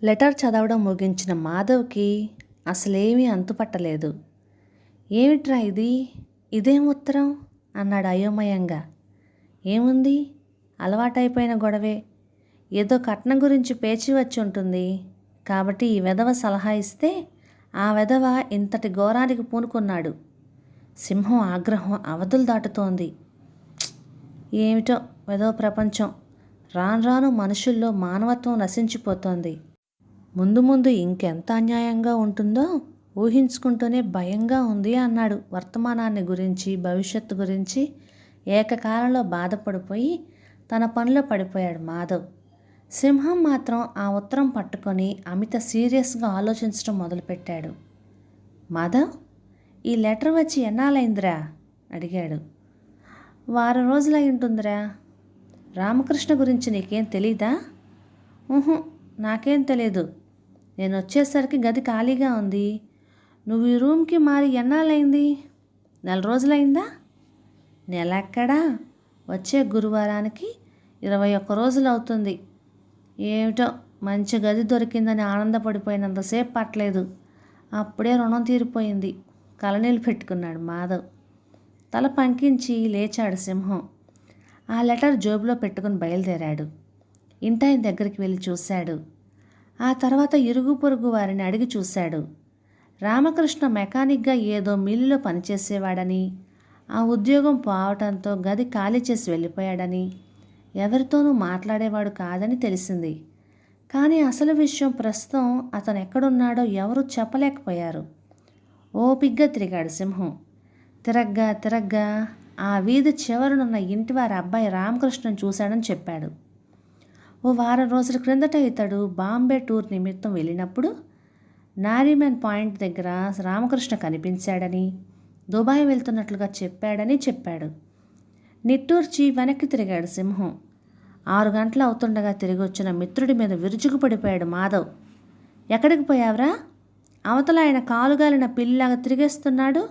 Letter చదవడం ముగించిన మాధవ్కి అసలేమీ అంతుపట్టలేదు. ఏమిట్రా ఇది, ఇదేం ఉత్తరం అన్నాడు అయోమయంగా. ఏముంది, అలవాటైపోయిన గొడవే. ఏదో కట్నం గురించి పేచి వచ్చి ఉంటుంది కాబట్టి ఈ వెధవ సలహా ఇస్తే ఆ వెధవ ఇంతటి ఘోరానికి పూనుకున్నాడు. సింహం ఆగ్రహం అవధులు దాటుతోంది. ఏమిటో వెధవ ప్రపంచం. రాను రాను మనుషుల్లో మానవత్వం నశించిపోతోంది. ముందు ముందు ఇంకెంత అన్యాయంగా ఉంటుందో ఊహించుకుంటూనే భయంగా ఉంది అన్నాడు. వర్తమానాన్ని గురించి, భవిష్యత్తు గురించి ఏకకాలంలో బాధపడిపోయి తన పనిలో పడిపోయాడు మాధవ్. సింహం మాత్రం ఆ ఉత్తరం పట్టుకొని అమిత సీరియస్గా ఆలోచించడం మొదలుపెట్టాడు. మాధవ్, ఈ లెటర్ వచ్చి ఎన్నాళ్ళైందిరా అడిగాడు. వారం రోజులై ఉంటుందిరా. రామకృష్ణ గురించి నీకేం తెలీదా? నాకేం తెలీదు. నేను వచ్చేసరికి గది ఖాళీగా ఉంది. నువ్వు ఈ రూమ్కి మారి ఎన్నాళ్ళైంది? 4 రోజులైందా? నెలెక్కడా? వచ్చే గురువారానికి 21 రోజులు అవుతుంది. ఏమిటో మంచి గది దొరికిందని ఆనందపడిపోయినంతసేపు పట్టలేదు. అప్పుడే రుణం తీరిపోయింది. కలనీళ్ళు పెట్టుకున్నాడు మాధవ్. తల పంకించి లేచాడు సింహం. ఆ లెటర్ జోబులో పెట్టుకుని బయలుదేరాడు. ఇంటాయన దగ్గరికి వెళ్ళి చూశాడు. ఆ తర్వాత ఇరుగు పొరుగు వారిని అడిగి చూశాడు. రామకృష్ణ మెకానిక్గా ఏదో మిల్లులో పనిచేసేవాడని, ఆ ఉద్యోగం పోవటంతో గది ఖాళీ చేసి వెళ్ళిపోయాడని, ఎవరితోనూ మాట్లాడేవాడు కాదని తెలిసింది. కానీ అసలు విషయం ప్రస్తుతం అతను ఎక్కడున్నాడో ఎవరూ చెప్పలేకపోయారు. ఓపిగ్గా తిరిగాడు సింహం. తిరగ్గా ఆ వీధి చివరనున్న ఇంటి వారి అబ్బాయి రామకృష్ణను చూశాడని చెప్పాడు. ఓ వారం రోజుల క్రిందట ఇతడు బాంబే టూర్ నిమిత్తం వెళ్ళినప్పుడు నారీమన్ పాయింట్ దగ్గర రామకృష్ణ కనిపించాడని, దుబాయ్ వెళ్తున్నట్లుగా చెప్పాడు. నిట్టూర్చి వెనక్కి తిరిగాడు సింహం. 6 గంటలు అవుతుండగా తిరిగి వచ్చిన మిత్రుడి మీద విరుచుకుపడిపోయాడు మాధవ్. ఎక్కడికి పోయావురా? అవతల ఆయన కాలుగాలిన పిల్లిలాగా తిరిగేస్తున్నాడు.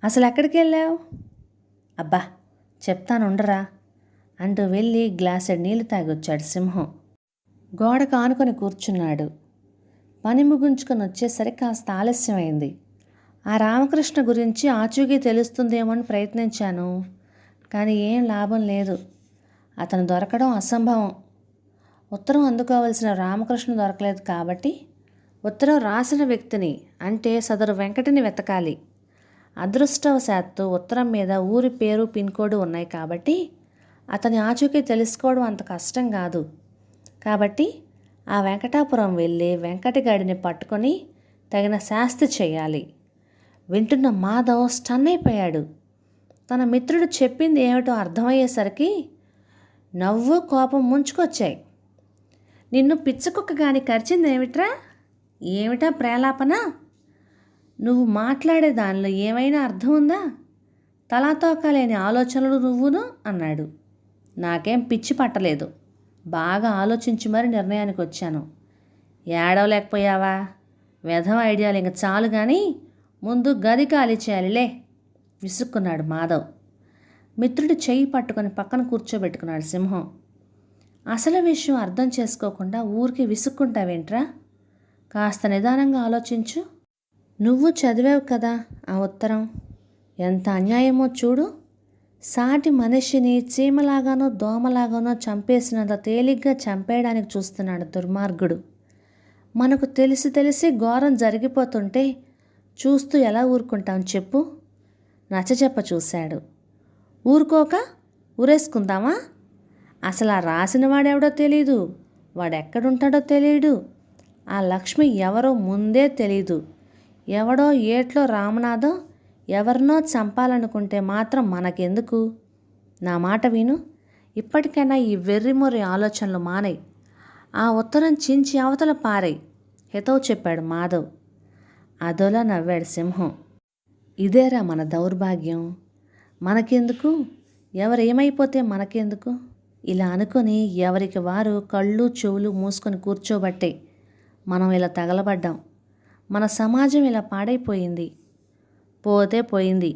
అసలు ఎక్కడికి వెళ్ళావు? అబ్బా చెప్తానుండరా అంటూ వెళ్ళి గ్లాసెడ్ నీళ్లు తాగొచ్చాడు సింహం. గోడకు ఆనుకొని కూర్చున్నాడు. పని ముగించుకొని వచ్చేసరికి కాస్త ఆలస్యమైంది. ఆ రామకృష్ణ గురించి ఆచూకీ తెలుస్తుందేమో అని ప్రయత్నించాను, కానీ ఏం లాభం లేదు. అతను దొరకడం అసంభవం. ఉత్తరం అందుకోవలసిన రామకృష్ణ దొరకలేదు కాబట్టి ఉత్తరం రాసిన వ్యక్తిని, అంటే సదరు వెంకటిని వెతకాలి. అదృష్టవశాత్తు ఉత్తరం మీద ఊరి పేరు, పిన్కోడ్ ఉన్నాయి కాబట్టి అతని ఆచూకీ తెలుసుకోవడం అంత కష్టం కాదు. కాబట్టి ఆ వెంకటాపురం వెళ్ళి వెంకటగాడిని పట్టుకొని తగిన శాస్తి చేయాలి. వింటున్న మాధవ్ స్టన్ అయిపోయాడు. తన మిత్రుడు చెప్పింది ఏమిటో అర్థమయ్యేసరికి నవ్వు, కోపం ముంచుకొచ్చాయి. నిన్ను పిచ్చకుక్క గాని కరిచింది ఏమిట్రా? ఏమిటా ప్రేలాపన? నువ్వు మాట్లాడే దానిలో ఏమైనా అర్థం ఉందా? తలాతోకాలేని ఆలోచనలు నువ్వును అన్నాడు. నాకేం పిచ్చి పట్టలేదు. బాగా ఆలోచించి మరి నిర్ణయానికి వచ్చాను. ఏడవలేకపోయావా? వెధవ ఐడియాలు ఇంక చాలు కానీ ముందు గది ఖాళీ చేయాలిలే విసుక్కున్నాడు మాధవ్. మిత్రుడి చెయ్యి పట్టుకొని పక్కన కూర్చోబెట్టుకున్నాడు సింహం. అసలు విషయం అర్థం చేసుకోకుండా ఊరికి విసుక్కుంటావేంట్రా? కాస్త నిదానంగా ఆలోచించు. నువ్వు చదివావు కదా ఆ ఉత్తరం. ఎంత అన్యాయమో చూడు. సాటి మనిషిని చీమలాగానో దోమలాగానో చంపేసినంత తేలిగ్గా చంపేయడానికి చూస్తున్నాడు దుర్మార్గుడు. మనకు తెలిసి ఘోరం జరిగిపోతుంటే చూస్తూ ఎలా ఊరుకుంటాం చెప్పు? నచ్చచెప్ప చూశాడు. ఊరుకోక ఊరేసుకుందామా? అసలు ఆ రాసిన వాడెవడో తెలీదు, వాడెక్కడుంటాడో తెలియడు. ఆ లక్ష్మి ఎవరో ముందే తెలీదు. ఎవడో ఏట్లో రామనాథం ఎవరినో చంపాలనుకుంటే మాత్రం మనకెందుకు? నా మాట విను. ఇప్పటికైనా ఈ వెర్రిమొర్రి ఆలోచనలు మానేయ్. ఆ ఉత్తరం చించి అవతల పారేయ్ హితవు చెప్పాడు మాధవ్. అదోలా నవ్వాడు సింహం. ఇదేరా మన దౌర్భాగ్యం. మనకెందుకు? ఎవరేమైపోతే మనకెందుకు? ఇలా అనుకొని ఎవరికి వారు కళ్ళు చెవులు మూసుకొని కూర్చోబట్టే మనం ఇలా తగలబడ్డాం. మన సమాజం ఇలా పాడైపోయింది. పోతే పోయింది.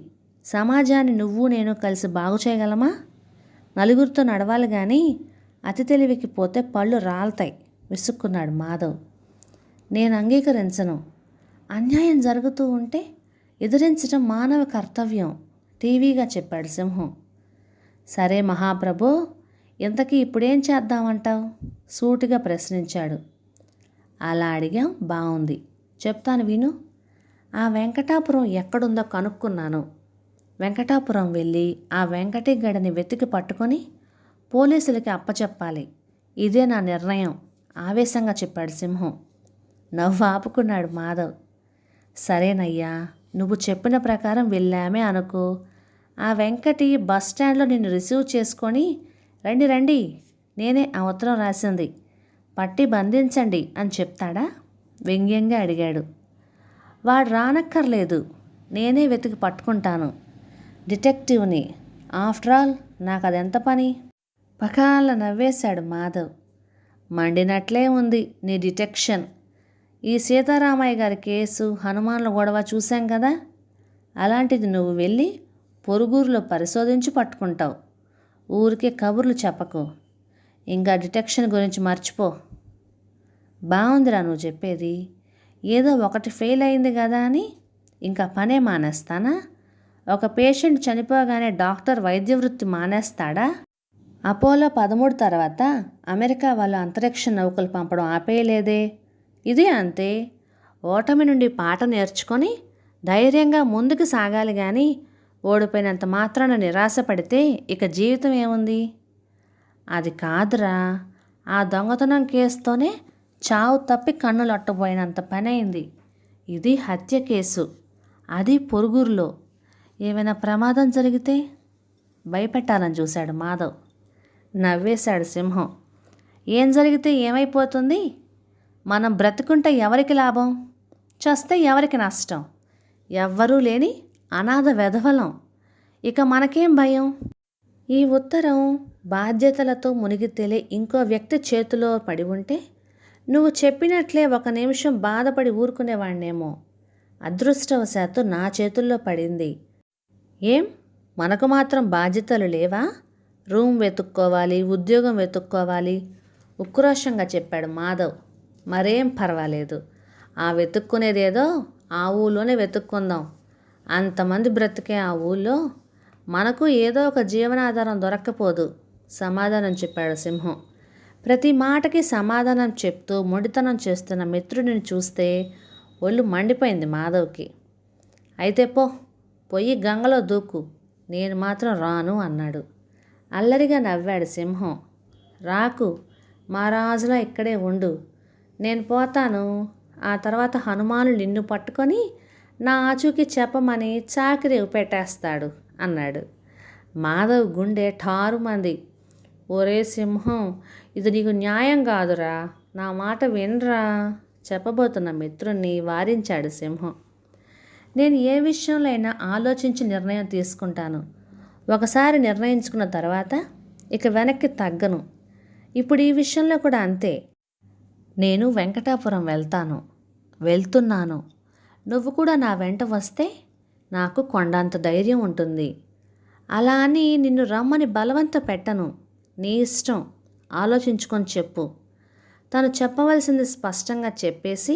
సమాజాన్ని నువ్వు నేను కలిసి బాగు చేయగలమా? నలుగురితో నడవాలి కానీ అతి తెలివికి పోతే పళ్ళు రాలుతాయి విసుక్కున్నాడు మాధవ్. నేను అంగీకరించను. అన్యాయం జరుగుతూ ఉంటే ఎదిరించడం మానవ కర్తవ్యం టీవీగా చెప్పాడు సింహం. సరే మహాప్రభో, ఇంతకీ ఇప్పుడేం చేద్దామంటావు? సూటిగా ప్రశ్నించాడు. అలా అడిగాం, బాగుంది, చెప్తాను విను. ఆ వెంకటాపురం ఎక్కడుందో కనుక్కున్నాను. వెంకటాపురం వెళ్ళి ఆ వెంకటి గడిని వెతికి పట్టుకొని పోలీసులకి అప్పచెప్పాలి. ఇదే నా నిర్ణయం ఆవేశంగా చెప్పాడు సింహం. నవ్వు ఆపుకున్నాడు మాధవ్. సరేనయ్యా, నువ్వు చెప్పిన ప్రకారం వెళ్ళామే అనుకో. ఆ వెంకటి బస్టాండ్లో నిన్ను రిసీవ్ చేసుకొని రండి రండి, నేనే ఆ ఉత్తరం రాసింది, పట్టి బంధించండి అని చెప్తాడా? వ్యంగ్యంగా అడిగాడు. వాడు రానక్కర్లేదు, నేనే వెతికి పట్టుకుంటాను. డిటెక్టివ్ని, ఆఫ్టర్ ఆల్ నాకు అదెంత పని? పకాల నవ్వేశాడు మాధవ్. మండినట్లే ఉంది నీ డిటెక్షన్. ఈ సీతారామయ్య గారి కేసు, హనుమాన్ల గొడవ చూశాం కదా, అలాంటిది నువ్వు వెళ్ళి పొరుగురులో పరిశోధించి పట్టుకుంటావు. ఊరికే కబుర్లు చెప్పకు. ఇంకా డిటెక్షన్ గురించి మర్చిపో. బాగుందిరా నువ్వు చెప్పేది. ఏదో ఒకటి ఫెయిల్ అయింది కదా అని ఇంకా పనే మానేస్తానా? ఒక పేషెంట్ చనిపోగానే డాక్టర్ వైద్య వృత్తి మానేస్తాడా? అపోలో 13 తర్వాత అమెరికా వాళ్ళు అంతరిక్ష నౌకలు పంపడం ఆపేయలేదే. ఇది అంతే. ఓటమి నుండి పాఠ నేర్చుకొని ధైర్యంగా ముందుకు సాగాలి కానీ ఓడిపోయినంత మాత్రాన నిరాశపడితే ఇక జీవితం ఏముంది? అది కాదురా, ఆ దొంగతనం కేసుతోనే చావు తప్పి కన్నులట్టబోయినంత పని అయింది. ఇది హత్య కేసు, అది పొరుగురులో. ఏమైనా ప్రమాదం జరిగితే? భయపెట్టాలని చూశాడు మాధవ్. నవ్వేశాడు సింహం. ఏం జరిగితే ఏమైపోతుంది? మనం బ్రతుకుంటే ఎవరికి లాభం, చస్తే ఎవరికి నష్టం? ఎవ్వరూ లేని అనాథ వెధవలం. ఇక మనకేం భయం? ఈ ఉత్తరం బాధ్యతలతో మునిగి తేలే ఇంకో వ్యక్తి చేతిలో పడి ఉంటే నువ్వు చెప్పినట్లే ఒక నిమిషం బాధపడి ఊరుకునేవాణ్ణేమో. అదృష్టవశాత్తు నా చేతుల్లో పడింది. ఏం, మనకు మాత్రం బాధ్యతలు లేవా? రూమ్ వెతుక్కోవాలి, ఉద్యోగం వెతుక్కోవాలి, ఉక్రోషంగా చెప్పాడు మాధవ్. మరేం పర్వాలేదు, ఆ వెతుక్కునేదేదో ఆ ఊళ్ళోనే వెతుక్కుందాం. అంతమంది బ్రతికే ఆ ఊళ్ళో మనకు ఏదో ఒక జీవనాధారం దొరక్కపోదు, సమాధానం చెప్పాడు సింహం. ప్రతి మాటకి సమాధానం చెప్తూ మొండితనం చేస్తున్న మిత్రుడిని చూస్తే ఒళ్ళు మండిపోయింది మాధవ్కి. అయితే పొయ్యి గంగలో దూకు, నేను మాత్రం రాను అన్నాడు. అల్లరిగా నవ్వాడు సింహం. రాకు, మా రాజులా ఇక్కడే ఉండు. నేను పోతాను, ఆ తర్వాత హనుమానులు నిన్ను పట్టుకొని నా ఆచూకీ చెప్పమని చాకిరి పెట్టేస్తాడు అన్నాడు. మాధవ్ గుండె ఠారుమంది. ఒరే సింహం, ఇది నీకు న్యాయం కాదురా, నా మాట వినరా, చెప్పబోతున్న మిత్రుణ్ణి వారించాడు సింహం. నేను ఏ విషయంలో అయినా ఆలోచించి నిర్ణయం తీసుకుంటాను. ఒకసారి నిర్ణయించుకున్న తర్వాత ఇక వెనక్కి తగ్గను. ఇప్పుడు ఈ విషయంలో కూడా అంతే. నేను వెంకటాపురం వెళ్తున్నాను. నువ్వు కూడా నా వెంట వస్తే నాకు కొండంత ధైర్యం ఉంటుంది. అలా అని నిన్ను రమ్మని బలవంత పెట్టను, నీ ఇష్టం, ఆలోచించుకొని చెప్పు. తను చెప్పవలసింది స్పష్టంగా చెప్పేసి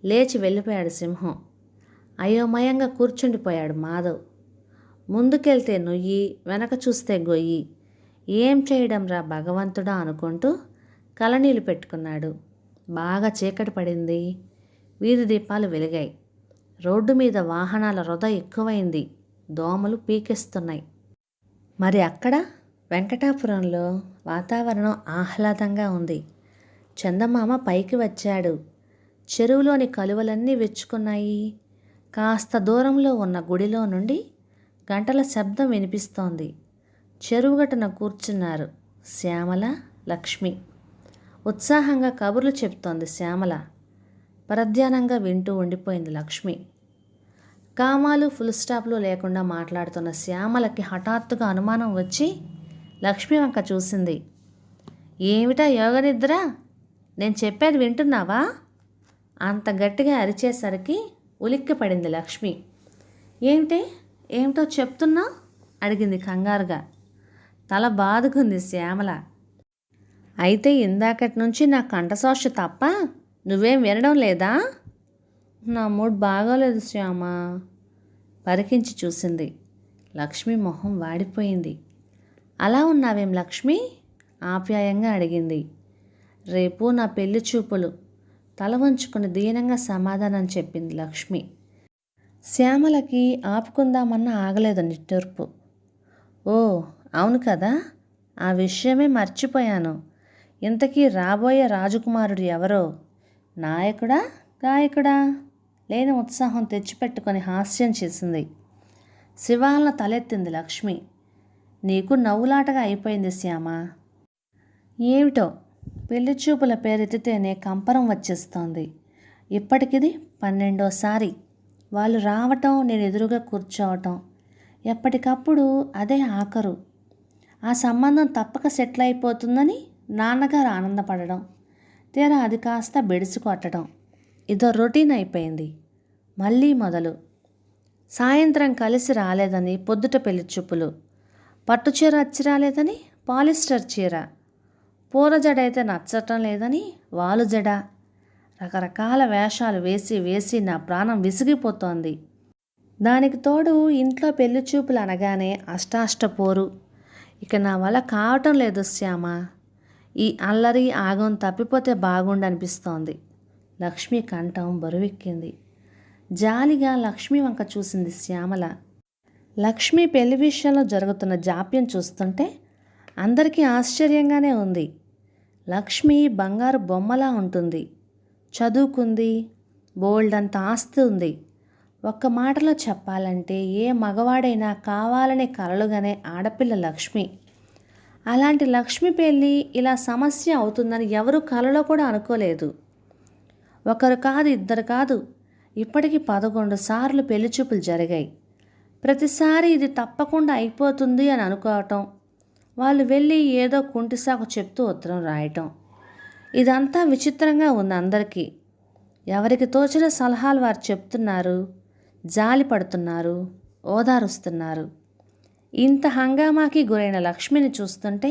లేచి వెళ్ళిపోయాడు సింహం. అయోమయంగా కూర్చుండిపోయాడు మాధవ్. ముందుకెళ్తే నొయ్యి, వెనక చూస్తే గొయ్యి, ఏం చేయడం రా భగవంతుడా అనుకుంటూ కలనీళ్ళు పెట్టుకున్నాడు. బాగా చీకటి పడింది. వీధి దీపాలు వెలిగాయి. రోడ్డు మీద వాహనాల రొద ఎక్కువైంది. దోమలు పీకేస్తున్నాయి. మరి అక్కడ వెంకటాపురంలో వాతావరణం ఆహ్లాదంగా ఉంది. చందమామ పైకి వచ్చాడు. చెరువులోని కలువలన్నీ విచ్చుకున్నాయి. కాస్త దూరంలో ఉన్న గుడిలో నుండి గంటల శబ్దం వినిపిస్తోంది. చెరువుగట్టున కూర్చున్నారు శ్యామల, లక్ష్మి. ఉత్సాహంగా కబుర్లు చెప్తోంది శ్యామల. పరధ్యానంగా వింటూ ఉండిపోయింది లక్ష్మి. కామాలు ఫుల్ స్టాప్లు లేకుండా మాట్లాడుతున్న శ్యామలకి హఠాత్తుగా అనుమానం వచ్చి లక్ష్మి వంక చూసింది. ఏమిటా యోగనిద్ర, నేను చెప్పేది వింటున్నావా? అంత గట్టిగా అరిచేసరికి ఉలిక్కి పడింది లక్ష్మి. ఏమిటో చెప్తున్నా అడిగింది కంగారుగా. తల బాదుకుంది శ్యామల. అయితే ఇందాకటి నుంచి నా కంఠశోష తప్ప నువ్వేం వినడం లేదా? నా మూడ్ బాగోలేదు శ్యామ. పరికించి చూసింది. లక్ష్మి మొహం వాడిపోయింది. అలా ఉన్నావేం లక్ష్మి? ఆప్యాయంగా అడిగింది. రేపు నా పెళ్లి చూపులు. తల వంచుకుని దీనంగా సమాధానం చెప్పింది లక్ష్మి. శ్యామలకి ఆపుకుందామన్నా ఆగలేదు నిట్టూర్పు. ఓ అవును కదా, ఆ విషయమే మర్చిపోయాను. ఇంతకీ రాబోయే రాజకుమారుడు ఎవరో? నాయకుడా గాయకుడా? లేని ఉత్సాహం తెచ్చిపెట్టుకొని హాస్యం చేసింది. శివాలన తలెత్తింది లక్ష్మి. నీకు నవ్వులాటగా అయిపోయింది శ్యామ. ఏమిటో పెళ్లి చూపుల పేరెత్తితేనే కంపరం వచ్చేస్తోంది. ఇప్పటికిది 12వ వాళ్ళు రావటం, నేను ఎదురుగా కూర్చోవటం. ఎప్పటికప్పుడు అదే ఆఖరు. ఆ సంబంధం తప్పక సెటిల్ అయిపోతుందని నాన్నగారు ఆనందపడడం, తీరా అది కాస్త బెడిసి కొట్టడం. ఇదో రొటీన్ అయిపోయింది. మళ్ళీ మొదలు. సాయంత్రం కలిసి రాలేదని పొద్దుట పెళ్లి చూపులు. పట్టుచీర అచ్చి రాలేదని పాలిస్టర్ చీర. పూల జడ అయితే నచ్చటం లేదని వాలు జడ. రకరకాల వేషాలు వేసి వేసి నా ప్రాణం విసిగిపోతోంది. దానికి తోడు ఇంట్లో పెళ్లి చూపులు అనగానే అష్టాష్టపోరు. ఇక నా వల్ల కావటం లేదు శ్యామ. ఈ అల్లరి ఆగం తప్పిపోతే బాగుండనిపిస్తోంది. లక్ష్మి కంఠం బరువెక్కింది. జాలిగా లక్ష్మి వంక చూసింది శ్యామల. లక్ష్మి పెళ్లి విషయంలో జరుగుతున్న జాప్యం చూస్తుంటే అందరికీ ఆశ్చర్యంగానే ఉంది. లక్ష్మి బంగారు బొమ్మలా ఉంటుంది. చదువుకుంది, బోల్డంత ఆస్తి ఉంది. ఒక్క మాటలో చెప్పాలంటే ఏ మగవాడైనా కావాలనే కలలుగానే ఆడపిల్ల లక్ష్మి. అలాంటి లక్ష్మి పెళ్ళి ఇలా సమస్య అవుతుందని ఎవరూ కలలో కూడా అనుకోలేదు. ఒకరు కాదు, ఇద్దరు కాదు, ఇప్పటికి 11 సార్లు పెళ్లి చూపులు జరిగాయి. ప్రతిసారి ఇది తప్పకుండా అయిపోతుంది అని అనుకోవటం, వాళ్ళు వెళ్ళి ఏదో కుంటిసాకు చెప్తూ ఉత్తరం రాయటం. ఇదంతా విచిత్రంగా ఉంది అందరికీ. ఎవరికి తోచిన సలహాలు వారు చెప్తున్నారు, జాలి పడుతున్నారు, ఓదారుస్తున్నారు. ఇంత హంగామాకి గురైన లక్ష్మిని చూస్తుంటే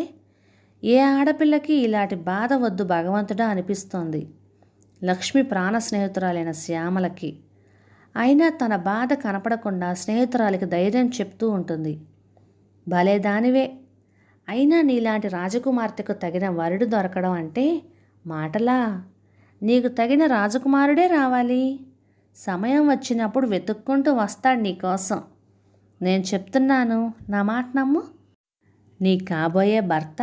ఏ ఆడపిల్లకి ఇలాంటి బాధ వద్దు భగవంతుడా అనిపిస్తోంది. లక్ష్మి ప్రాణ స్నేహితురాలైన శ్యామలకి. అయినా తన బాధ కనపడకుండా స్నేహితురాలికి ధైర్యం చెప్తూ ఉంటుంది. భలే దానివే, అయినా నీలాంటి రాజకుమార్తెకు తగిన వరుడు దొరకడం అంటే మాటలా? నీకు తగిన రాజకుమారుడే రావాలి. సమయం వచ్చినప్పుడు వెతుక్కుంటూ వస్తాడు నీకోసం. నేను చెప్తున్నాను, నా మాట నమ్ము. నీ కాబోయే భర్త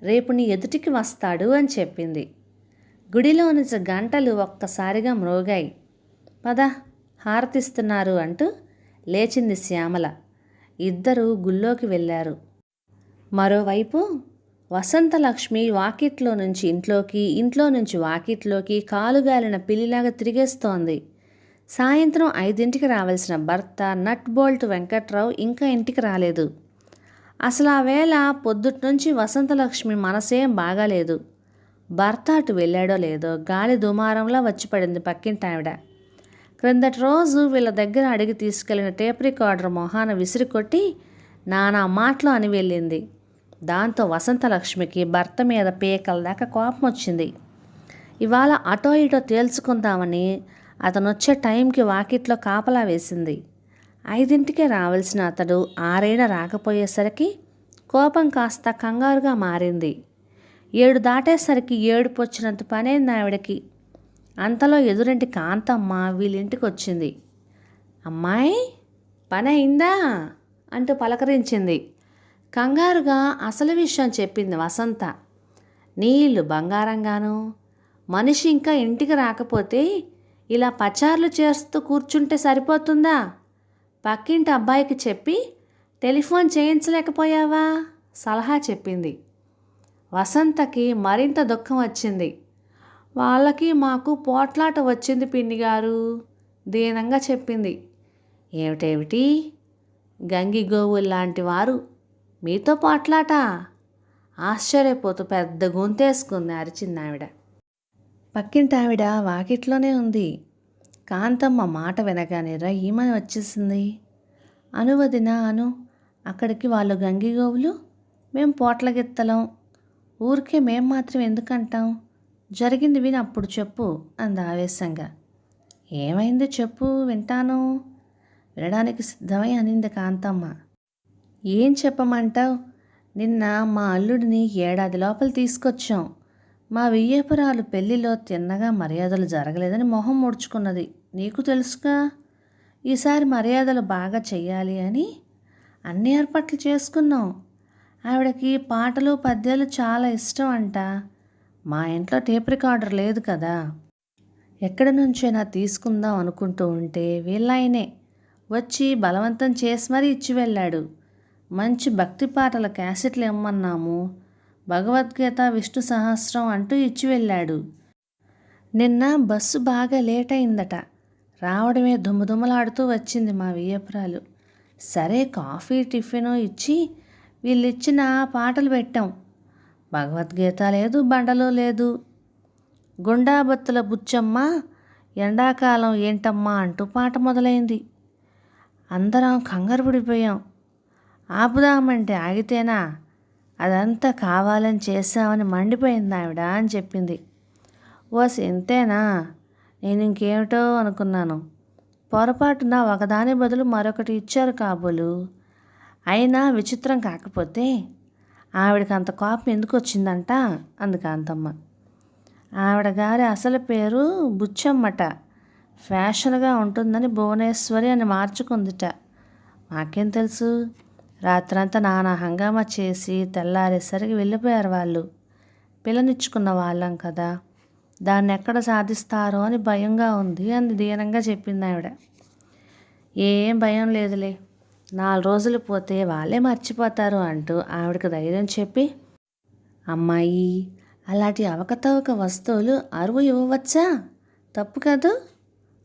రేపు నీ ఎదుటికి వస్తాడు అని చెప్పింది. గుడిలో నుంచి గంటలు ఒక్కసారిగా మ్రోగాయి. పద హారతిస్తున్నారు అంటూ లేచింది శ్యామల. ఇద్దరూ గుళ్ళోకి వెళ్ళారు. మరోవైపు వసంతలక్ష్మి వాకిట్లో నుంచి ఇంట్లోకి, ఇంట్లో నుంచి వాకిట్లోకి కాలుగాలిన పిల్లిలాగా తిరిగేస్తోంది. సాయంత్రం 5ంటికి రావాల్సిన భర్త నట్ బోల్ట్ వెంకట్రావు ఇంకా ఇంటికి రాలేదు. అసలు ఆ వేళ పొద్దుట్నుంచి వసంతలక్ష్మి మనసేం బాగాలేదు. భర్త అటు వెళ్ళాడో లేదో గాలి దుమారంలా వచ్చి పడింది పక్కింటావిడ. క్రిందటి రోజు వీళ్ళ దగ్గర అడిగి తీసుకెళ్లిన టేప్ రికార్డర్ మొహాన విసిరికొట్టి నానా మాటలు అని వెళ్ళింది. దాంతో వసంతలక్ష్మికి భర్త మీద పీకల దాకా కోపం వచ్చింది. ఇవాళ అటో ఇటో తేల్చుకుందామని అతను వచ్చే టైంకి వాకిట్లో కాపలా వేసింది. 5ంటికే రావాల్సిన అతడు 6 రాకపోయేసరికి కోపం కాస్త కంగారుగా మారింది. 7 దాటేసరికి ఏడుపు వచ్చినంత పనైంది ఆవిడకి. అంతలో ఎదురింటి కాంతమ్మ వీళ్ళింటికి వచ్చింది. అమ్మాయి పని అయిందా అంటూ పలకరించింది. కంగారుగా అసలు విషయం చెప్పింది వసంత. నీళ్ళు బంగారంగాను, మనిషి ఇంకా ఇంటికి రాకపోతే ఇలా పచార్లు చేస్తూ కూర్చుంటే సరిపోతుందా? పక్కింటి అబ్బాయికి చెప్పి టెలిఫోన్ చేయించలేకపోయావా? సలహా చెప్పింది. వసంతకి మరింత దుఃఖం వచ్చింది. వాళ్ళకి మాకు పోట్లాట వచ్చింది పిన్నిగారు, దీనంగా చెప్పింది. ఏమిటేమిటి? గంగిగోవుల్లాంటి వారు మీతో పోట్లాట? ఆశ్చర్యపోతూ పెద్ద గొంతేసుకుంది అరిచింది ఆవిడ. పక్కింటావిడ వాకిట్లోనే ఉంది. కాంతమ్మ మాట వినగానే రయ్యమని వచ్చేసింది. అనువదిన అను, అక్కడికి వాళ్ళు గంగిగోవులు, మేం పోట్లగిత్తలం. ఊరికే మేం మాత్రం ఎందుకంటాం? జరిగింది విని అప్పుడు చెప్పు అంది ఆవేశంగా. ఏమైంది చెప్పు, వింటాను వినడానికి సిద్ధమై అనింది కాంతమ్మ. ఏం చెప్పమంటావు? నిన్న మా అల్లుడిని ఏడాది లోపల తీసుకొచ్చాం. మా వియ్యపురాలు పెళ్లిలో తిన్నగా మర్యాదలు జరగలేదని మొహం ముడుచుకున్నది. నీకు తెలుసుగా. ఈసారి మర్యాదలు బాగా చెయ్యాలి అని అన్ని ఏర్పాట్లు చేసుకున్నాం. ఆవిడకి పాటలు పద్యాలు చాలా ఇష్టం అంట. మా ఇంట్లో టేప్ రికార్డర్ లేదు కదా. ఎక్కడి నుంచైనా తీసుకుందాం అనుకుంటూ ఉంటే వీళ్ళాయనే వచ్చి బలవంతం చేసి మరీ ఇచ్చి వెళ్ళాడు. మంచి భక్తి పాటల క్యాసెట్లు ఇమ్మన్నాము. భగవద్గీత, విష్ణు సహస్రం అంటూ ఇచ్చి వెళ్ళాడు. నిన్న బస్సు బాగా లేట్ అయిందట. రావడమే దుమ్మదుమ్మలాడుతూ వచ్చింది మా వియ్యపురాలు. సరే కాఫీ టిఫిను ఇచ్చి వీళ్ళిచ్చిన పాటలు పెట్టాం. భగవద్గీత లేదు, బండలు లేదు. గుండాబత్తుల బుచ్చమ్మ ఎండాకాలం ఏంటమ్మా అంటూ పాట మొదలైంది. అందరం కంగారు పడిపోయాం. ఆపుదామంటే ఆగితేనా? అదంతా కావాలని చేశామని మండిపోయింది ఆవిడ అని చెప్పింది. ఓస్ ఇంతేనా? నేను ఇంకేమిటో అనుకున్నాను. పొరపాటున ఒకదాని బదులు మరొకటి ఇచ్చారు కాబోలు. అయినా విచిత్రం కాకపోతే ఆవిడకి అంత కోపం ఎందుకు వచ్చిందంట అంది కాంతమ్మ. ఆవిడ గారి అసలు పేరు బుచ్చమ్మట. ఫ్యాషన్గా ఉంటుందని భువనేశ్వరి అని మార్చుకుందిట. మాకేం తెలుసు. రాత్రంతా నానా హంగామా చేసి తెల్లారేసరికి వెళ్ళిపోయారు వాళ్ళు. పిల్లనిచ్చుకున్న వాళ్ళం కదా, దాన్ని ఎక్కడ సాధిస్తారో అని భయంగా ఉంది అని దీనంగా చెప్పింది ఆవిడ. ఏం భయం లేదులే, 4 రోజులు పోతే వాళ్ళే మర్చిపోతారు అంటూ ఆవిడకు ధైర్యం చెప్పి, అమ్మాయి అలాంటి అవకతవక వస్తువులు అరువు ఇవ్వవచ్చా? తప్పు కదూ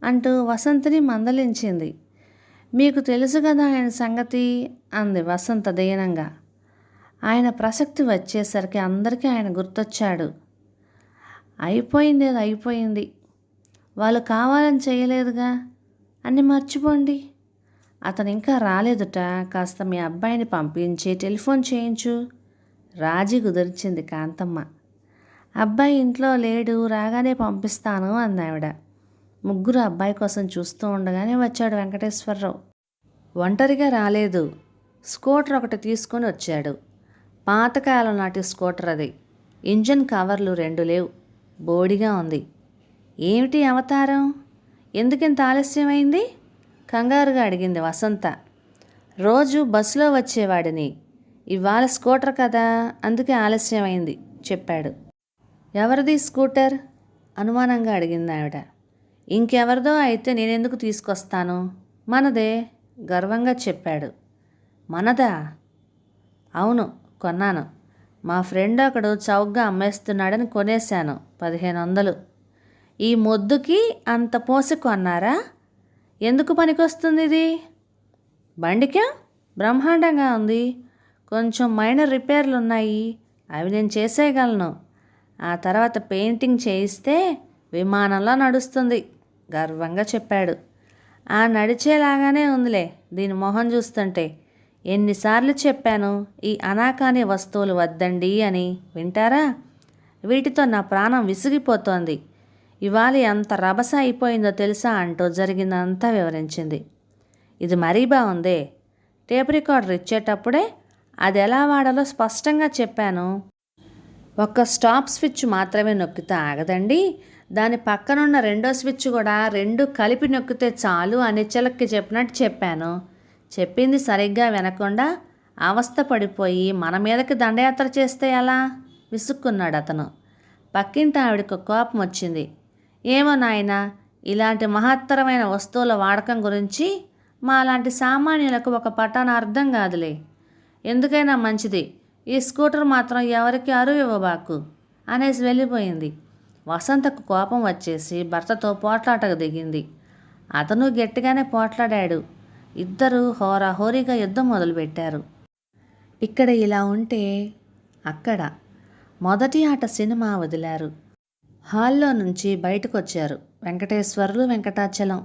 అంటూ వసంతని మందలించింది. మీకు తెలుసు కదా ఆయన సంగతి అంది వసంత దీనంగా. ఆయన ప్రసక్తి వచ్చేసరికి అందరికీ ఆయన గుర్తొచ్చాడు. అయిపోయింది, అది అయిపోయింది. వాళ్ళు కావాలని చేయలేదుగా, అన్నీ మర్చిపోండి. అతను ఇంకా రాలేదుట. కాస్త మీ అబ్బాయిని పంపించి టెలిఫోన్ చేయించు. రాజీ కుదిర్చింది కాంతమ్మ. అబ్బాయి ఇంట్లో లేడు, రాగానే పంపిస్తాను అంది ఆవిడ. ముగ్గురు అబ్బాయి కోసం చూస్తూ ఉండగానే వచ్చాడు వెంకటేశ్వరరావు. ఒంటరిగా రాలేదు, స్కూటర్ ఒకటి తీసుకొని వచ్చాడు. పాతకాలం నాటి స్కూటర్ అది. ఇంజన్ కవర్లు 2 లేవు, బోడిగా ఉంది. ఏమిటి అవతారం? ఎందుకింత ఆలస్యమైంది? కంగారుగా అడిగింది వసంత. రోజు బస్సులో వచ్చేవాడిని, ఇవాళ స్కూటర్ కదా, అందుకే ఆలస్యమైంది చెప్పాడు. ఎవరిది స్కూటర్? అనుమానంగా అడిగింది ఆవిడ. ఇంకెవరిదో అయితే నేనెందుకు తీసుకొస్తాను, మనదే గర్వంగా చెప్పాడు. మనదా? అవును, కొన్నాను. మా ఫ్రెండ్ ఒకడు చౌకగా అమ్మేస్తున్నాడని కొనేశాను, 1500. ఈ మొద్దుకి అంత పోసి కొన్నారా? ఎందుకు పనికొస్తుంది ఇది? బండికా? బ్రహ్మాండంగా ఉంది. కొంచెం మైనర్ రిపేర్లు ఉన్నాయి, అవి నేను చేసేయగలను. ఆ తర్వాత పెయింటింగ్ చేయిస్తే విమానంలో నడుస్తుంది గర్వంగా చెప్పాడు. ఆ నడిచేలాగానే ఉందిలే దీని మొహం చూస్తుంటే. ఎన్నిసార్లు చెప్పాను ఈ అనాకాని వస్తువులు వద్దండి అని, వింటారా? వీటితో నా ప్రాణం విసిగిపోతోంది. ఇవాళ ఎంత రభస అయిపోయిందో తెలుసా అంటూ జరిగిందంతా వివరించింది. ఇది మరీ బాగుందే. టేప్ రికార్డర్ ఇచ్చేటప్పుడే అది ఎలా వాడాలో స్పష్టంగా చెప్పాను. ఒక్క స్టాప్ స్విచ్ మాత్రమే నొక్కితే ఆగదండి, దాని పక్కనున్న 2వ స్విచ్ కూడా 2 కలిపి నొక్కితే చాలు అని చిలక్కి చెప్పినట్టు చెప్పాను. చెప్పింది సరిగ్గా వినకుండా అవస్థ పడిపోయి మన మీదకి దండయాత్ర చేస్తే ఎలా? విసుక్కున్నాడు అతను. పక్కింటి ఆవిడకు కోపం వచ్చింది. ఏమో నాయనా, ఇలాంటి మహత్తరమైన వస్తువుల వాడకం గురించి మాలాంటి సామాన్యులకు ఒక పటాన అర్థం కాదులే. ఎందుకైనా మంచిది ఈ స్కూటర్ మాత్రం ఎవరికి అరువు ఇవ్వబాకు అనేసి వెళ్ళిపోయింది. వసంతకు కోపం వచ్చేసి భర్తతో పోట్లాటకు దిగింది. అతను గట్టిగానే పోట్లాడాడు. ఇద్దరు హోరాహోరీగా యుద్ధం మొదలుపెట్టారు. ఇక్కడ ఇలా ఉంటే అక్కడ మొదటి ఆట సినిమా వదిలారు. హాల్లో నుంచి బయటకు వచ్చారు వెంకటేశ్వర్లు, వెంకటాచలం.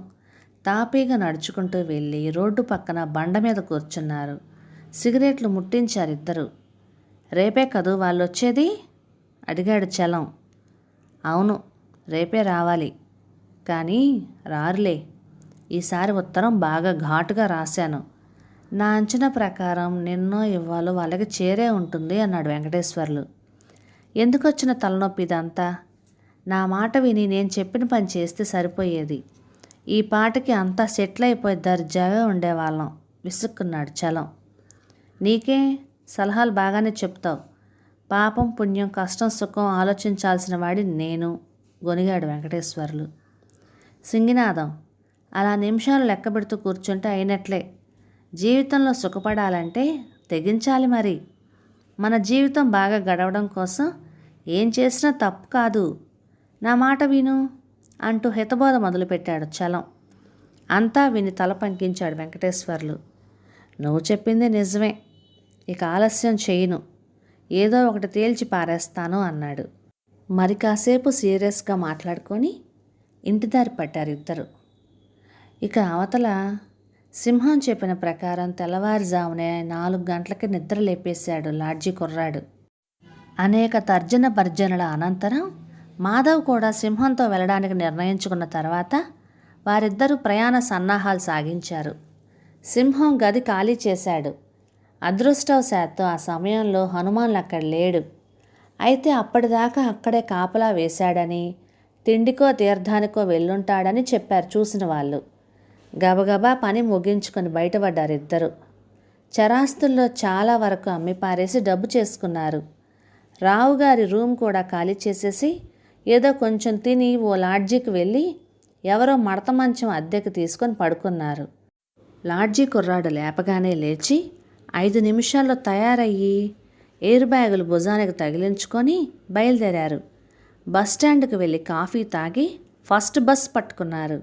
తాపీగా నడుచుకుంటూ వెళ్ళి రోడ్డు పక్కన బండ మీద కూర్చున్నారు. సిగరెట్లు ముట్టించారు ఇద్దరు. రేపే కదూ వాళ్ళు వచ్చేది అడిగాడు చలం. అవును, రేపే రావాలి. కానీ రారులే. ఈసారి ఉత్తరం బాగా ఘాటుగా రాశాను. నా అంచనా ప్రకారం నిన్నో ఇవ్వాలో వాళ్ళకి చేరే ఉంటుంది అన్నాడు వెంకటేశ్వర్లు. ఎందుకొచ్చిన తలనొప్పి ఇదంతా? నా మాట విని నేను చెప్పిన పని చేస్తే సరిపోయేది. ఈ పాటకి అంతా సెటిల్ అయిపోయి దర్జాగా ఉండేవాళ్ళం విసుక్కున్నాడు చలం. నీకే సలహాలు బాగానే చెప్తావు. పాపం పుణ్యం కష్టం సుఖం ఆలోచించాల్సిన వాడి నేను గొనిగాడు వెంకటేశ్వర్లు. సింగినాదం, అలా నిమిషాలు లెక్క పెడుతూ కూర్చుంటే అయినట్లే. జీవితంలో సుఖపడాలంటే తెగించాలి మరి. మన జీవితం బాగా గడవడం కోసం ఏం చేసినా తప్పు కాదు. నా మాట విను అంటూ హితబోధ మొదలుపెట్టాడు చలం. అంతా విని తల పంకించాడు వెంకటేశ్వర్లు. నువ్వు చెప్పింది నిజమే. ఇక ఆలస్యం చేయను. ఏదో ఒకటి తేల్చి పారేస్తాను అన్నాడు. మరి కాసేపు సీరియస్గా మాట్లాడుకొని ఇంటిదారి పట్టారు ఇద్దరు. ఇక అవతల సింహం చెప్పిన ప్రకారం తెల్లవారుజామునే 4 గంటలకి నిద్ర లేపేశాడు లాడ్జీ కుర్రాడు. అనేక తర్జన భర్జనల అనంతరం మాధవ్ కూడా సింహంతో వెళ్ళడానికి నిర్ణయించుకున్న తర్వాత వారిద్దరూ ప్రయాణ సన్నాహాలు సాగించారు. సింహం గది ఖాళీ చేశాడు. అదృష్టవశాత్తు ఆ సమయంలో హనుమాన్లు అక్కడ లేడు. అయితే అప్పటిదాకా అక్కడే కాపలా వేశాడని, తిండికో తీర్థానికో వెళ్ళుంటాడని చెప్పారు చూసిన వాళ్ళు. గబగబా పని ముగించుకొని బయటపడ్డారు ఇద్దరు. చరాస్తుల్లో చాలా వరకు అమ్మి పారేసి డబ్బు చేసుకున్నారు. రావుగారి రూమ్ కూడా ఖాళీ చేసేసి ఏదో కొంచెం తిని ఓ లాడ్జీకి వెళ్ళి ఎవరో మడత మంచం అద్దెకు తీసుకొని పడుకున్నారు. లాడ్జీ కుర్రాడు లేపగానే లేచి 5 నిమిషాల్లో తయారయ్యి ఎయిర్ బ్యాగులు భుజానికి తగిలించుకొని బయలుదేరారు. బస్టాండ్కి వెళ్ళి కాఫీ తాగి ఫస్ట్ బస్ పట్టుకున్నారు.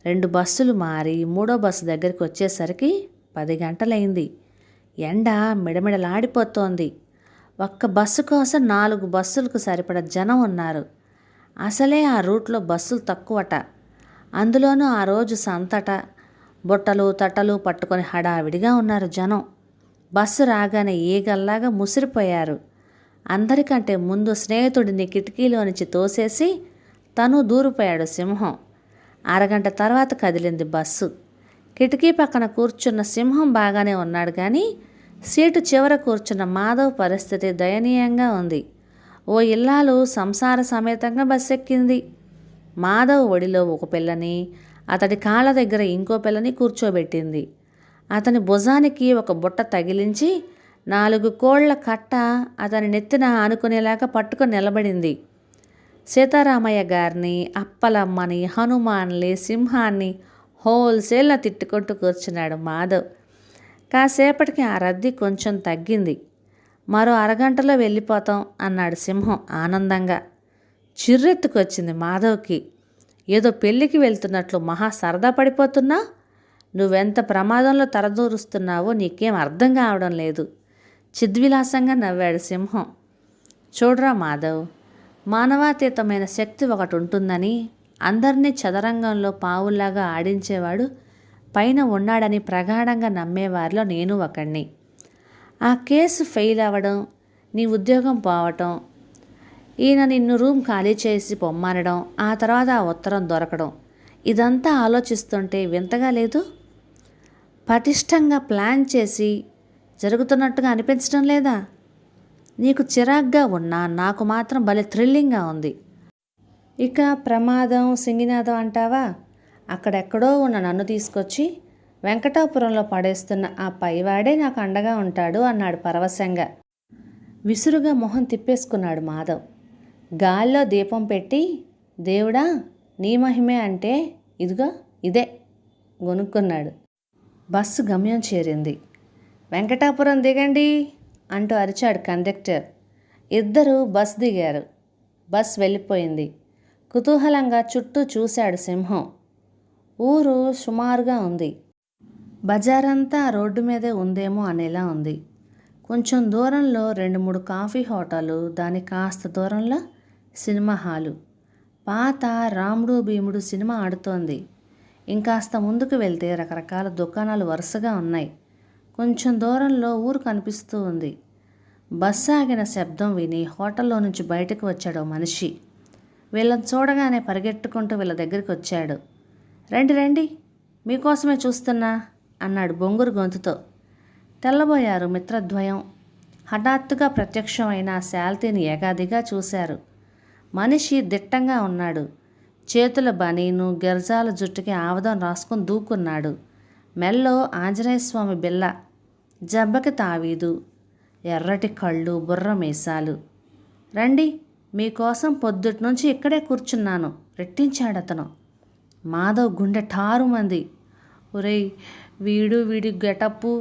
2 బస్సులు మారి 3వ బస్సు దగ్గరికి వచ్చేసరికి 10 గంటలైంది. ఎండ మిడమిడలాడిపోతోంది. ఒక్క బస్సు కోసం 4 బస్సులకు సరిపడ జనం ఉన్నారు. అసలే ఆ రూట్లో బస్సులు తక్కువట. అందులోనూ ఆ రోజు సంతట. బుట్టలు తట్టలు పట్టుకొని హడావిడిగా ఉన్నారు జనం. బస్సు రాగానే ఈగల్లాగా ముసిరిపోయారు. అందరికంటే ముందు స్నేహితుడిని కిటికీలోంచి తోసేసి తను దూరిపోయాడు సింహం. అరగంట తర్వాత కదిలింది బస్సు. కిటికీ పక్కన కూర్చున్న సింహం బాగానే ఉన్నాడు కానీ సీటు చివర కూర్చున్న మాధవ్ పరిస్థితి దయనీయంగా ఉంది. ఓ ఇల్లాలు సంసార సమేతంగా బస్సు ఎక్కింది. మాధవ్ ఒడిలో ఒక పిల్లని, అతడి కాళ్ళ దగ్గర ఇంకో పిల్లని కూర్చోబెట్టింది. అతని భుజానికి ఒక బుట్ట తగిలించి 4 కోళ్ల కట్ట అతని నెత్తిన ఆనుకునేలాగా పట్టుకొని నిలబడింది. సీతారామయ్య గారిని, అప్పలమ్మని, హనుమాన్ని, సింహాన్ని హోల్సేల్న తిట్టుకుంటూ కూర్చున్నాడు మాధవ్. కాసేపటికి ఆ రద్దీ కొంచెం తగ్గింది. మరో అరగంటలో వెళ్ళిపోతాం అన్నాడు సింహం ఆనందంగా. చిర్రెత్తుకొచ్చింది మాధవ్కి. ఏదో పెళ్ళికి వెళ్తున్నట్లు మహా సరదా పడిపోతున్నా. నువ్వెంత ప్రమాదంలో తరదూరుస్తున్నావో నీకేం అర్థం కావడం లేదు. చిద్విలాసంగా నవ్వాడు సింహం. చూడరా మాధవ్, మానవాతీతమైన శక్తి ఒకటి ఉంటుందని, అందరినీ చదరంగంలో పావుల్లాగా ఆడించేవాడు పైన ఉన్నాడని ప్రగాఢంగా నమ్మేవారిలో నేను ఒకణ్ణి. ఆ కేసు ఫెయిల్ అవ్వడం, నీ ఉద్యోగం పోవటం, ఈయన నిన్ను రూమ్ ఖాళీ చేసి పొమ్మనడం, ఆ తర్వాత ఆ ఉత్తరం దొరకడం, ఇదంతా ఆలోచిస్తుంటే వింతగా లేదు? పటిష్టంగా ప్లాన్ చేసి జరుగుతున్నట్టుగా అనిపించడం లేదా? నీకు చిరాగ్గా ఉన్నా నాకు మాత్రం భలే థ్రిల్లింగ్గా ఉంది. ఇక ప్రమాదం సింగినాదం అంటావా? అక్కడెక్కడో ఉన్న నన్ను తీసుకొచ్చి వెంకటాపురంలో పడేస్తున్న ఆ పైవాడే నాకు అండగా ఉంటాడు అన్నాడు పరవశంగా. విసురుగా మొహం తిప్పేసుకున్నాడు మాధవ్. గాల్లో దీపం పెట్టి, దేవుడా నీ మహిమే అంటే ఇదిగో ఇదే గొనుక్కున్నాడు. బస్సు గమ్యం చేరింది. వెంకటాపురం దిగండి అంటూ అరిచాడు కండక్టర్. ఇద్దరూ బస్ దిగారు. బస్ వెళ్ళిపోయింది. కుతూహలంగా చుట్టూ చూశాడు సింహం. ఊరు సుమారుగా ఉంది. బజారంతా రోడ్డు మీదే ఉందేమో అనేలా ఉంది. కొంచెం దూరంలో 2-3 కాఫీ హోటళ్ళు, దాని కాస్త దూరంలో సినిమా హాలు. పాత రాముడు భీముడు సినిమా ఆడుతోంది. ఇంకాస్త ముందుకు వెళ్తే రకరకాల దుకాణాలు వరుసగా ఉన్నాయి. కొంచెం దూరంలో ఊరు కనిపిస్తూ ఉంది. బస్సు ఆగిన శబ్దం విని హోటల్లో నుంచి బయటకు వచ్చాడు మనిషి. వీళ్ళని చూడగానే పరిగెట్టుకుంటూ వీళ్ళ దగ్గరికి వచ్చాడు. రండి రండి, మీకోసమే చూస్తున్నా అన్నాడు బొంగురు గొంతుతో. తెల్లబోయారు మిత్రద్వయం. హఠాత్తుగా ప్రత్యక్షమైన శాల్తీని ఏకాదిగా చూశారు. మనిషి దిట్టంగా ఉన్నాడు. చేతుల బనీను, గెర్జాల జుట్టుకి ఆవదం రాసుకుని దూకున్నాడు. మెల్లో ఆంజనేయస్వామి బిల్ల, జబ్బకి తావీదు, ఎర్రటి కళ్ళు, బుర్ర మీసాలు. రండి, మీకోసం పొద్దుటి నుంచి ఇక్కడే కూర్చున్నాను రెట్టించాడతను. మాధవ్ గుండె ఠారుమంది. ఒరేయ్, వీడి గెటప్పు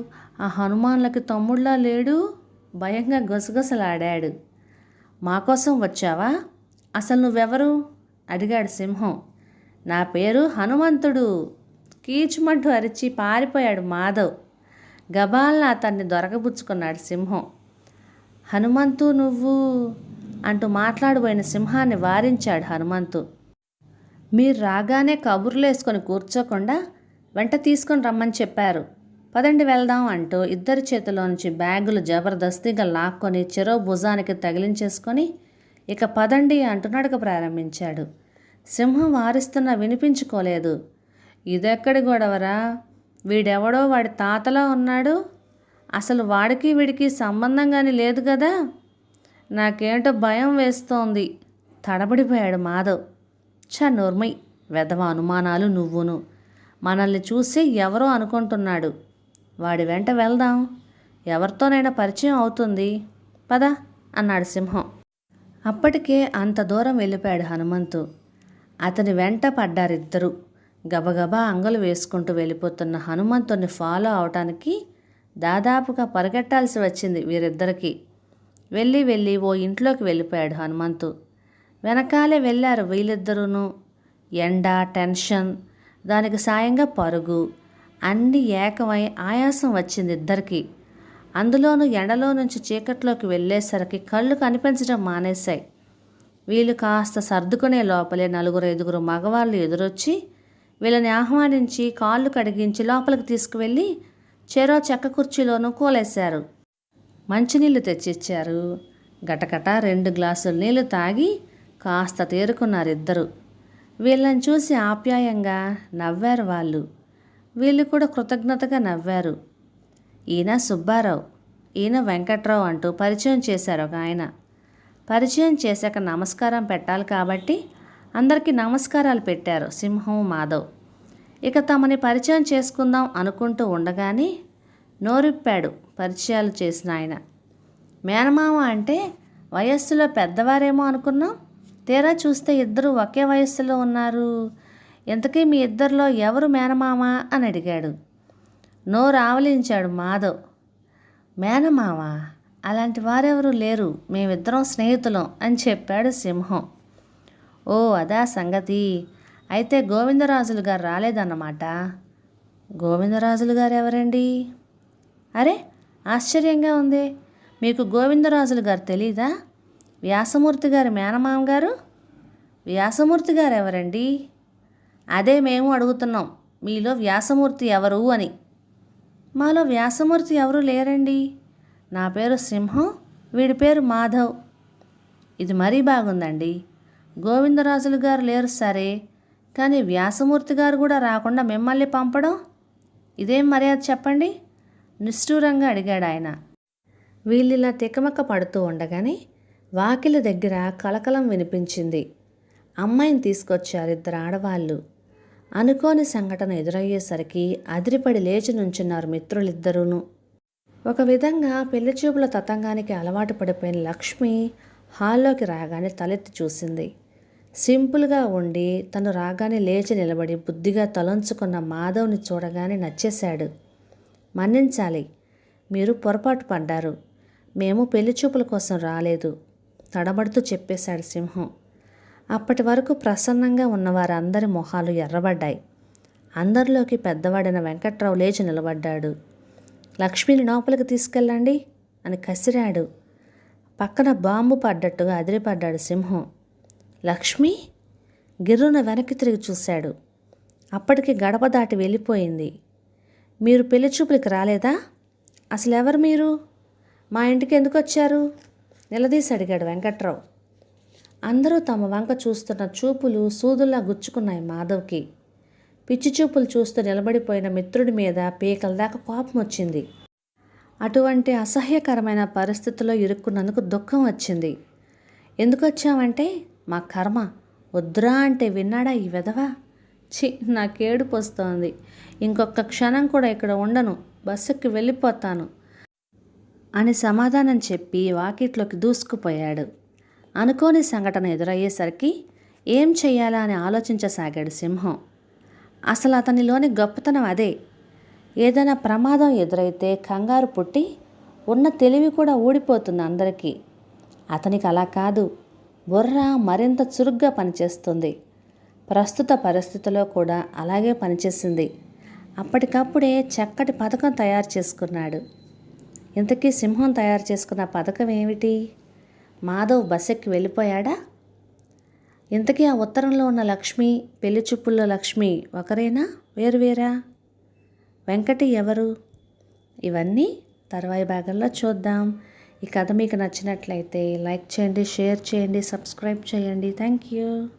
ఆ హనుమాన్లకి తమ్ముళ్ళా లేడు? భయంగా గుసగుసలాడాడు. మాకోసం వచ్చావా? అసలు నువ్వెవరు అడిగాడు సింహం. నా పేరు హనుమంతుడు. కీచుమంటూ అరిచి పారిపోయాడు మాధవ్. గబాల్న అతన్ని దొరకబుచ్చుకున్నాడు సింహం. హనుమంతు, నువ్వు అంటూ మాట్లాడబోయిన సింహాన్ని వారించాడు హనుమంతు. మీరు రాగానే కబుర్లేసుకొని కూర్చోకుండా వెంట తీసుకొని రమ్మని చెప్పారు. పదండి వెళ్దాం అంటూ ఇద్దరి చేతిలో నుంచి బ్యాగులు జబర్దస్తిగా లాక్కొని చెరో భుజానికి తగిలించేసుకొని ఇక పదండి అంటూ నడక ప్రారంభించాడు. సింహం వారిస్తున్నా వినిపించుకోలేదు. ఇదెక్కడి గొడవరా? వీడెవడో వాడి తాతలా ఉన్నాడు. అసలు వాడికి వీడికి సంబంధం కానీ లేదు కదా. నాకేంటో భయం వేస్తోంది తడబడిపోయాడు మాధవ్. నోర్మై, వెధవ అనుమానాలు నువ్వును. మనల్ని చూసి ఎవరో అనుకుంటున్నాడు. వాడి వెంట వెళ్దాం, ఎవరితోనైనా పరిచయం అవుతుంది, పద అన్నాడు సింహం. అప్పటికే అంత దూరం వెళ్ళిపోయాడు హనుమంతు. అతని వెంట పడ్డారిద్దరూ. గబగబా అంగలు వేసుకుంటూ వెళ్ళిపోతున్న హనుమంతుని ఫాలో అవటానికి దాదాపుగా పరిగెట్టాల్సి వచ్చింది వీరిద్దరికీ. వెళ్ళి ఓ ఇంట్లోకి వెళ్ళిపోయాడు హనుమంతు. వెనకాలే వెళ్ళారు వీళ్ళిద్దరూను. ఎండ, టెన్షన్, దానికి సాయంగా పరుగు అన్నీ ఏకమై ఆయాసం వచ్చింది ఇద్దరికి. అందులోనూ ఎండలో నుంచి చీకట్లోకి వెళ్ళేసరికి కళ్ళు కనిపించడం మానేశాయి. వీళ్ళు కాస్త సర్దుకునే లోపలే 4-5 మగవాళ్ళు ఎదురొచ్చి వీళ్ళని ఆహ్వానించి కాళ్ళు కడిగించి లోపలికి తీసుకువెళ్ళి చెరో చెక్క కుర్చీలోనూ కూలేశారు. మంచినీళ్ళు తెచ్చిచ్చారు. గటగట 2 గ్లాసులు నీళ్లు తాగి కాస్త తేరుకున్నారు ఇద్దరు. వీళ్ళని చూసి ఆప్యాయంగా నవ్వారు వాళ్ళు. వీళ్ళు కూడా కృతజ్ఞతగా నవ్వారు. ఈయన సుబ్బారావు, ఈయన వెంకట్రావు అంటూ పరిచయం చేశారు ఒక ఆయన. పరిచయం చేశాక నమస్కారం పెట్టాలి కాబట్టి అందరికీ నమస్కారాలు పెట్టారు సింహం, మాధవ్. ఇక తమని పరిచయం చేసుకుందాం అనుకుంటూ ఉండగానే నోరిప్పాడు పరిచయాలు చేసిన ఆయన. మేనమామ అంటే వయస్సులో పెద్దవారేమో అనుకున్నాం, తీరా చూస్తే ఇద్దరు ఒకే వయస్సులో ఉన్నారు. ఇంతకీ మీ ఇద్దరిలో ఎవరు మేనమామ అని అడిగాడు. నోరు ఆవలించాడు మాధవ్. మేనమామ? అలాంటి వారెవరూ లేరు, మేమిద్దరం స్నేహితులం అని చెప్పాడు సింహం. ఓ, అదా సంగతి. అయితే గోవిందరాజులు గారు రాలేదన్నమాట. గోవిందరాజులు గారు ఎవరండి? అరే, ఆశ్చర్యంగా ఉంది. మీకు గోవిందరాజులు గారు తెలీదా? వ్యాసమూర్తి గారి మేనమామ గారు. వ్యాసమూర్తి గారు ఎవరండి? అదే మేము అడుగుతున్నాం, మీలో వ్యాసమూర్తి ఎవరు అని. మాలో వ్యాసమూర్తి ఎవరు లేరండి. నా పేరు సింహం, వీడి పేరు మాధవ్. ఇది మరీ బాగుందండి. గోవిందరాజులు గారు లేరు సరే, కానీ వ్యాసమూర్తి గారు కూడా రాకుండా మిమ్మల్ని పంపడం ఇదేం మర్యాద చెప్పండి? నిష్ఠూరంగా అడిగాడు ఆయన. వీళ్ళిలా తికమక పడుతూ ఉండగానే వాకిలి దగ్గర కలకలం వినిపించింది. అమ్మాయిని తీసుకొచ్చారు 2 ఆడవాళ్ళు. అనుకోని సంఘటన ఎదురయ్యేసరికి అదిరిపడి లేచి నుంచున్నారు మిత్రులిద్దరూను. ఒక విధంగా పెళ్లిచూపుల తతంగానికి అలవాటు పడిపోయిన లక్ష్మి హాల్లోకి రాగానే తలెత్తి చూసింది. సింపుల్గా ఉండి తను రాగానే లేచి నిలబడి బుద్ధిగా తలంచుకున్న మాధవ్ని చూడగానే నచ్చేశాడు. మన్నించాలి, మీరు పొరపాటు పడ్డారు. మేము పెళ్లిచూపుల కోసం రాలేదు తడబడుతూ చెప్పేశాడు సింహం. అప్పటి వరకు ప్రసన్నంగా ఉన్నవారందరి మొహాలు ఎర్రబడ్డాయి. అందరిలోకి పెద్దవాడైన వెంకట్రావు లేచి నిలబడ్డాడు. లక్ష్మిని లోపలికి తీసుకెళ్ళండి అని కసిరాడు. పక్కన బాంబు పడ్డట్టుగా అదిరిపడ్డాడు సింహం. లక్ష్మి? గిర్రున వెనక్కి తిరిగి చూశాడు. అప్పటికి గడప దాటి వెళ్ళిపోయింది. మీరు పెళ్లిచూపులకి రాలేదా? అసలు ఎవరు మీరు? మా ఇంటికి ఎందుకు వచ్చారు? నిలదీసి అడిగాడు వెంకట్రావు. అందరూ తమ వంక చూస్తున్న చూపులు సూదుల్లా గుచ్చుకున్నాయి మాధవ్కి. పిచ్చి చూపులు చూస్తూ నిలబడిపోయిన మిత్రుడి మీద పీకల దాకా కోపం వచ్చింది. అటువంటి అసహ్యకరమైన పరిస్థితుల్లో ఇరుక్కున్నందుకు దుఃఖం వచ్చింది. ఎందుకు వచ్చావంటే మా కర్మ, వద్దురా అంటే విన్నాడా ఈ వెధవ? ఛీ, నాకేడుపు వస్తోంది. ఇంకొక క్షణం కూడా ఇక్కడ ఉండను, బస్సుకి వెళ్ళిపోతాను అని సమాధానం చెప్పి వాకిట్లోకి దూసుకుపోయాడు. అనుకోని సంఘటన ఎదురయ్యేసరికి ఏం చెయ్యాలా అని ఆలోచించసాగాడు సింహం. అసలు అతనిలోని గొప్పతనం అదే. ఏదైనా ప్రమాదం ఎదురైతే కంగారు పుట్టి ఉన్న తెలివి కూడా ఊడిపోతుంది అందరికీ. అతనికి అలా కాదు, బుర్ర మరింత చురుగ్గా పనిచేస్తుంది. ప్రస్తుత పరిస్థితిలో కూడా అలాగే పనిచేసింది. అప్పటికప్పుడే చక్కటి పథకం తయారు చేసుకున్నాడు. ఇంతకీ సింహం తయారు చేసుకున్న పథకం ఏమిటి? మాధవ్ బస్సెక్కి వెళ్ళిపోయాడా? ఇంతకీ ఆ ఉత్తరంలో ఉన్న లక్ష్మి, పెళ్లి చూపుల్లో లక్ష్మి ఒకరేనా, వేరువేరా? వెంకటి ఎవరు? ఇవన్నీ తర్వాయి భాగంలో చూద్దాం. ఈ కథ మీకు నచ్చినట్లయితే లైక్ చేయండి, షేర్ చేయండి, సబ్స్క్రైబ్ చేయండి. Thank you.